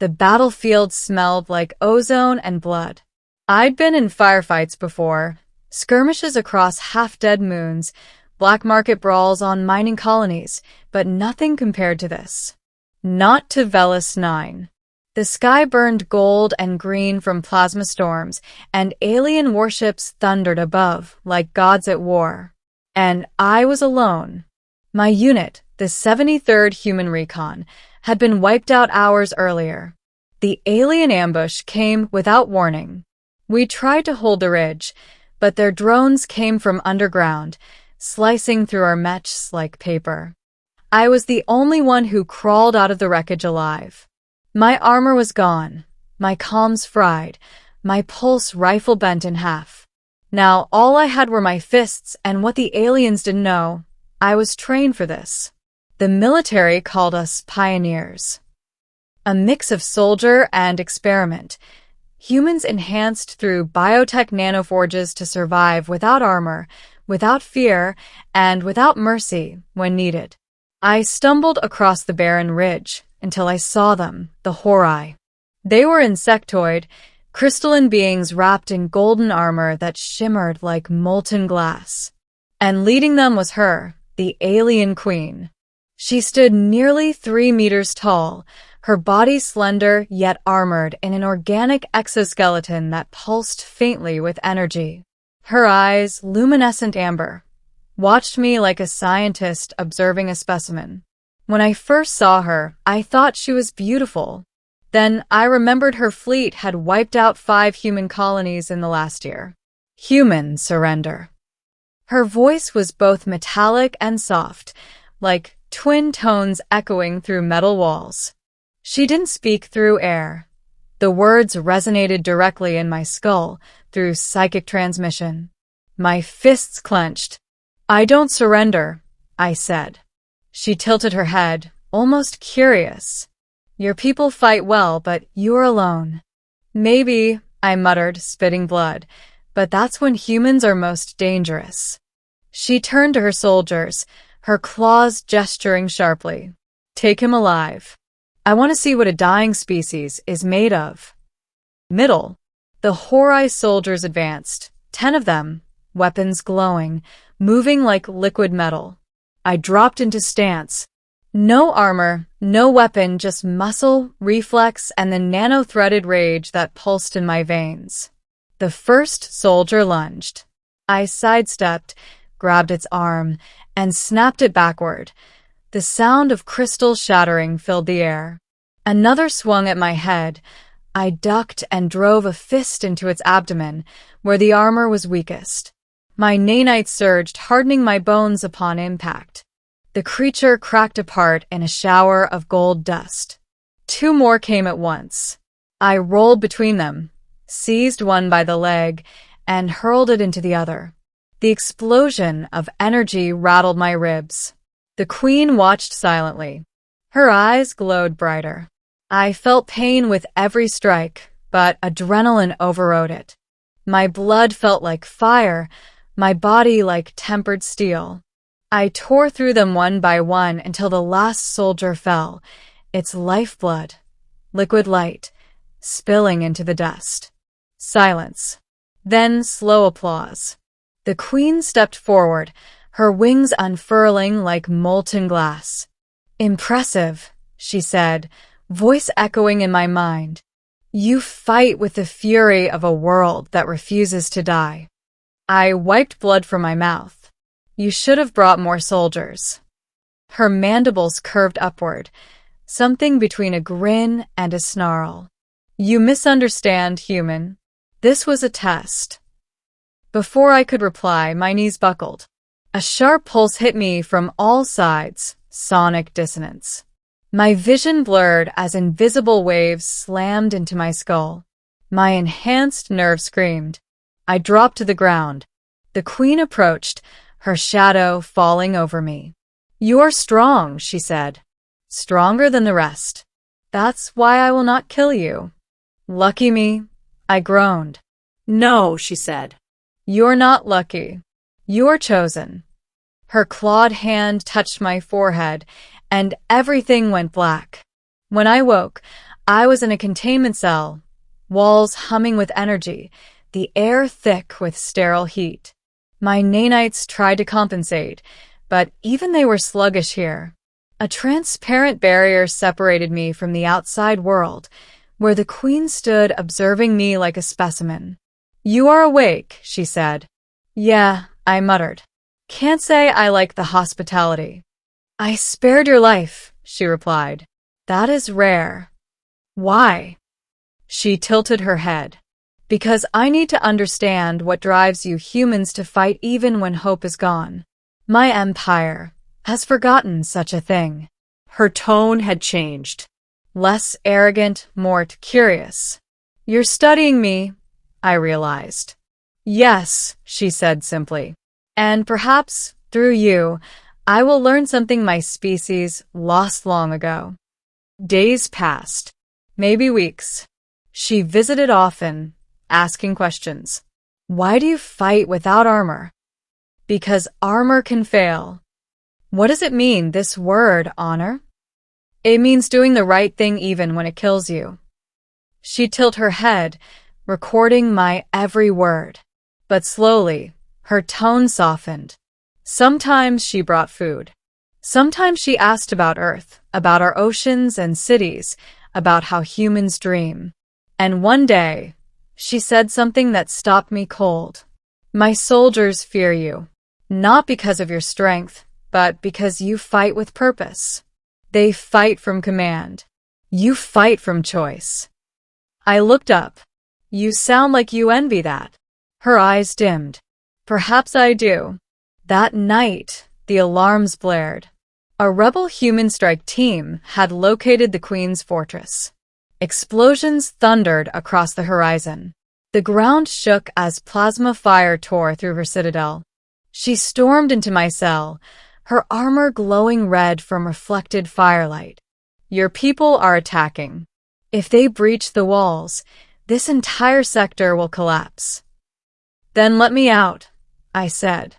The battlefield smelled like ozone and blood. I'd been in firefights before, skirmishes across half-dead moons, black market brawls on mining colonies, but nothing compared to this. Not to Velis 9. The sky burned gold and green from plasma storms, and alien warships thundered above like gods at war. And I was alone. My unit, the 73rd Human Recon, had been wiped out hours earlier. The alien ambush came without warning. We tried to hold the ridge, but their drones came from underground, slicing through our mechs like paper. I was the only one who crawled out of the wreckage alive. My armor was gone, my comms fried, my pulse rifle bent in half. Now all I had were my fists, and what the aliens didn't know, I was trained for this. The military called us pioneers. A mix of soldier and experiment. Humans enhanced through biotech nanoforges to survive without armor, without fear, and without mercy when needed. I stumbled across the barren ridge until I saw them, the Horai. They were insectoid, crystalline beings wrapped in golden armor that shimmered like molten glass. And leading them was her, the alien queen. She stood nearly 3 meters tall, her body slender yet armored in an organic exoskeleton that pulsed faintly with energy. Her eyes, luminescent amber, watched me like a scientist observing a specimen. When I first saw her, I thought she was beautiful. Then I remembered her fleet had wiped out 5 human colonies in the last year. Human surrender. Her voice was both metallic and soft, like twin tones echoing through metal walls. She didn't speak through air. The words resonated directly in my skull through psychic transmission. My fists clenched. "I don't surrender," I said. She tilted her head, almost curious. "Your people fight well, but you're alone." "Maybe," I muttered, spitting blood, "but that's when humans are most dangerous." She turned to her soldiers, her claws gesturing sharply. "Take him alive. I want to see what a dying species is made of." Middle. The Horai soldiers advanced, 10 of them, weapons glowing, moving like liquid metal. I dropped into stance. No armor, no weapon, just muscle, reflex, and the nano-threaded rage that pulsed in my veins. The first soldier lunged. I sidestepped, grabbed its arm, and snapped it backward. The sound of crystal shattering filled the air. Another swung at my head. I ducked and drove a fist into its abdomen, where the armor was weakest. My nanite surged, hardening my bones upon impact. The creature cracked apart in a shower of gold dust. 2 more came at once. I rolled between them, seized one by the leg, and hurled it into the other. The explosion of energy rattled my ribs. The queen watched silently. Her eyes glowed brighter. I felt pain with every strike, but adrenaline overrode it. My blood felt like fire, my body like tempered steel. I tore through them one by one until the last soldier fell, its lifeblood, liquid light, spilling into the dust. Silence. Then slow applause. The queen stepped forward, her wings unfurling like molten glass. "Impressive," she said, voice echoing in my mind. "You fight with the fury of a world that refuses to die." I wiped blood from my mouth. "You should have brought more soldiers." Her mandibles curved upward, something between a grin and a snarl. "You misunderstand, human. This was a test." Before I could reply, my knees buckled. A sharp pulse hit me from all sides, sonic dissonance. My vision blurred as invisible waves slammed into my skull. My enhanced nerve screamed. I dropped to the ground. The queen approached, her shadow falling over me. "You're strong," she said. "Stronger than the rest. That's why I will not kill you." "Lucky me," I groaned. "No," she said. "You're not lucky. You're chosen." Her clawed hand touched my forehead, and everything went black. When I woke, I was in a containment cell, walls humming with energy, the air thick with sterile heat. My nanites tried to compensate, but even they were sluggish here. A transparent barrier separated me from the outside world, where the queen stood observing me like a specimen. "You are awake," she said. "Yeah," I muttered. "Can't say I like the hospitality." "I spared your life," she replied. "That is rare." "Why?" She tilted her head. "Because I need to understand what drives you humans to fight even when hope is gone. My empire has forgotten such a thing." Her tone had changed. Less arrogant, more curious. "You're studying me," I realized. "Yes," she said simply. "And perhaps, through you, I will learn something my species lost long ago." Days passed, maybe weeks. She visited often, asking questions. "Why do you fight without armor?" "Because armor can fail." "What does it mean, this word, honor?" "It means doing the right thing even when it kills you." She tilted her head, recording my every word. But slowly, her tone softened. Sometimes she brought food. Sometimes she asked about Earth, about our oceans and cities, about how humans dream. And one day, she said something that stopped me cold. "My soldiers fear you, not because of your strength, but because you fight with purpose. They fight from command. You fight from choice." I looked up. "You sound like you envy that." Her eyes dimmed. "Perhaps I do." That night, the alarms blared. A rebel human strike team had located the Queen's fortress. Explosions thundered across the horizon. The ground shook as plasma fire tore through her citadel. She stormed into my cell, her armor glowing red from reflected firelight. "Your people are attacking. If they breach the walls, this entire sector will collapse." "Then let me out," I said.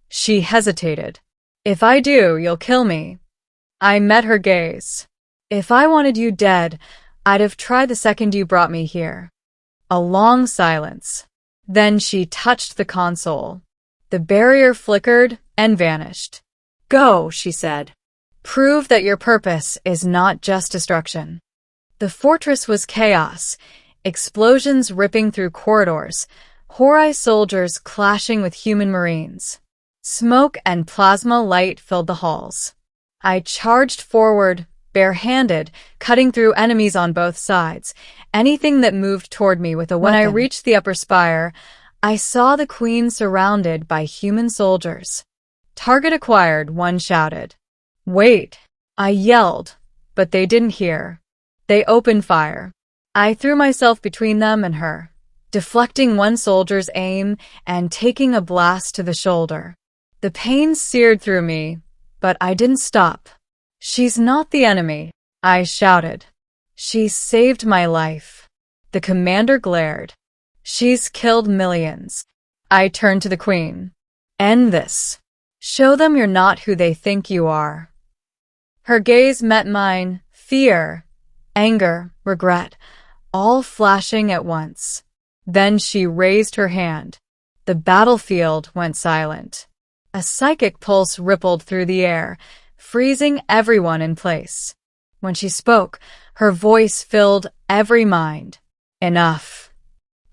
She hesitated. "If I do, you'll kill me." I met her gaze. "If I wanted you dead, I'd have tried the second you brought me here." A long silence. Then she touched the console. The barrier flickered and vanished. "Go," she said. "Prove that your purpose is not just destruction." The fortress was chaos, explosions ripping through corridors, Horai soldiers clashing with human marines. Smoke and plasma light filled the halls. I charged forward, barehanded, cutting through enemies on both sides, anything that moved toward me with a weapon. When I reached the upper spire, I saw the Queen surrounded by human soldiers. "Target acquired," one shouted. "Wait," I yelled, but they didn't hear. They opened fire. I threw myself between them and her, deflecting one soldier's aim and taking a blast to the shoulder. The pain seared through me, but I didn't stop. "She's not the enemy," I shouted. "She saved my life." The commander glared. "She's killed millions." I turned to the Queen. "End this. Show them you're not who they think you are." Her gaze met mine, fear, anger, regret, all flashing at once. Then she raised her hand. The battlefield went silent. A psychic pulse rippled through the air, freezing everyone in place. When she spoke, her voice filled every mind. Enough.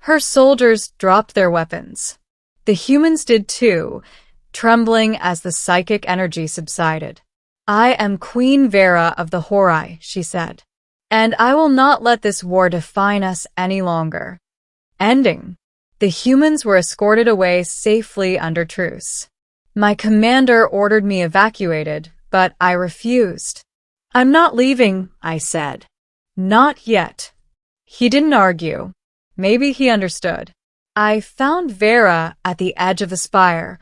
Her soldiers dropped their weapons. The humans did too, trembling as the psychic energy subsided. "I am Queen Vera of the Horai," she said, "and I will not let this war define us any longer." Ending. The humans were escorted away safely under truce. My commander ordered me evacuated, but I refused. "I'm not leaving," I said. "Not yet." He didn't argue. Maybe he understood. I found Vera at the edge of the spire,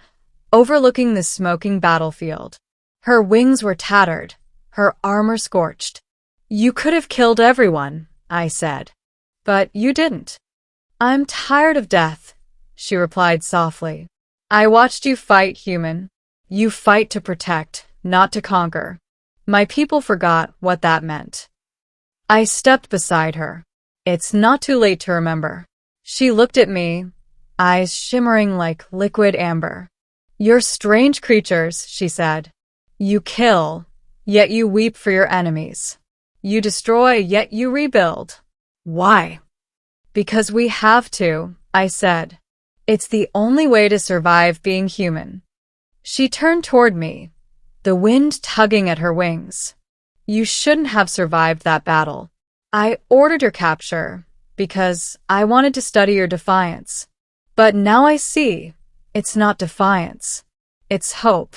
overlooking the smoking battlefield. Her wings were tattered, her armor scorched. "You could have killed everyone," I said. "But you didn't." "I'm tired of death," she replied softly. "I watched you fight, human. You fight to protect, not to conquer. My people forgot what that meant." I stepped beside her. It's not too late to remember. She looked at me, eyes shimmering like liquid amber. You're strange creatures, she said. You kill, yet you weep for your enemies. You destroy, yet you rebuild. Why? Because we have to, I said. It's the only way to survive being human. She turned toward me, the wind tugging at her wings. You shouldn't have survived that battle. I ordered your capture because I wanted to study your defiance. But now I see, it's not defiance. It's hope.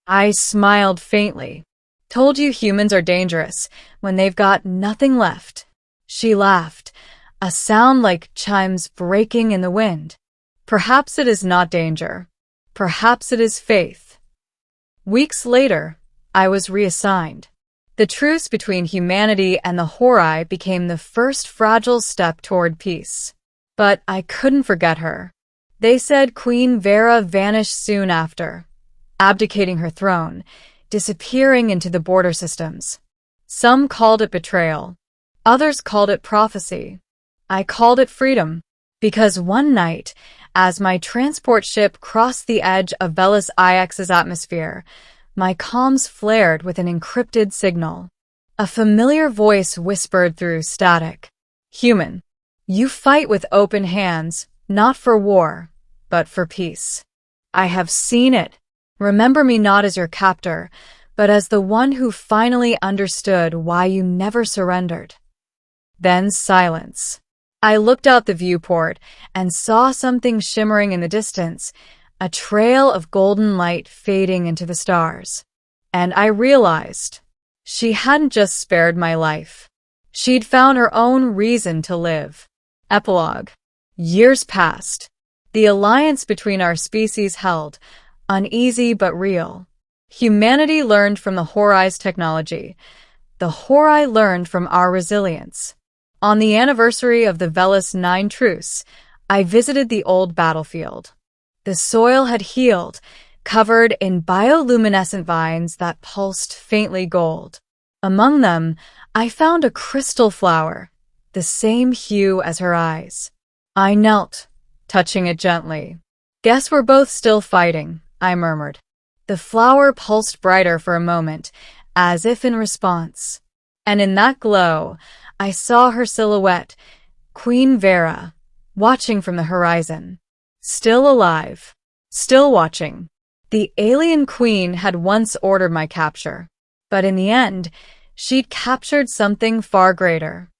I smiled faintly. Told you humans are dangerous when they've got nothing left. She laughed, a sound like chimes breaking in the wind. Perhaps it is not danger. Perhaps it is faith. Weeks later, I was reassigned. The truce between humanity and the Horai became the first fragile step toward peace. But I couldn't forget her. They said Queen Vera vanished soon after, abdicating her throne, disappearing into the border systems. Some called it betrayal. Others called it prophecy. I called it freedom, because one night, as my transport ship crossed the edge of Velis IX's atmosphere, my comms flared with an encrypted signal. A familiar voice whispered through static. Human, you fight with open hands, not for war, but for peace. I have seen it. Remember me not as your captor, but as the one who finally understood why you never surrendered. Then silence. I looked out the viewport and saw something shimmering in the distance, a trail of golden light fading into the stars. And I realized she hadn't just spared my life. She'd found her own reason to live. Epilogue. Years passed. The alliance between our species held, uneasy but real. Humanity learned from the Horai's technology. The Horai learned from our resilience. On the anniversary of the Velis 9 truce, I visited the old battlefield. The soil had healed, covered in bioluminescent vines that pulsed faintly gold. Among them, I found a crystal flower, the same hue as her eyes. I knelt, touching it gently. Guess we're both still fighting, I murmured. The flower pulsed brighter for a moment, as if in response. And in that glow, I saw her silhouette, Queen Vera, watching from the horizon. Still alive. Still watching. The alien queen had once ordered my capture. But in the end, she'd captured something far greater.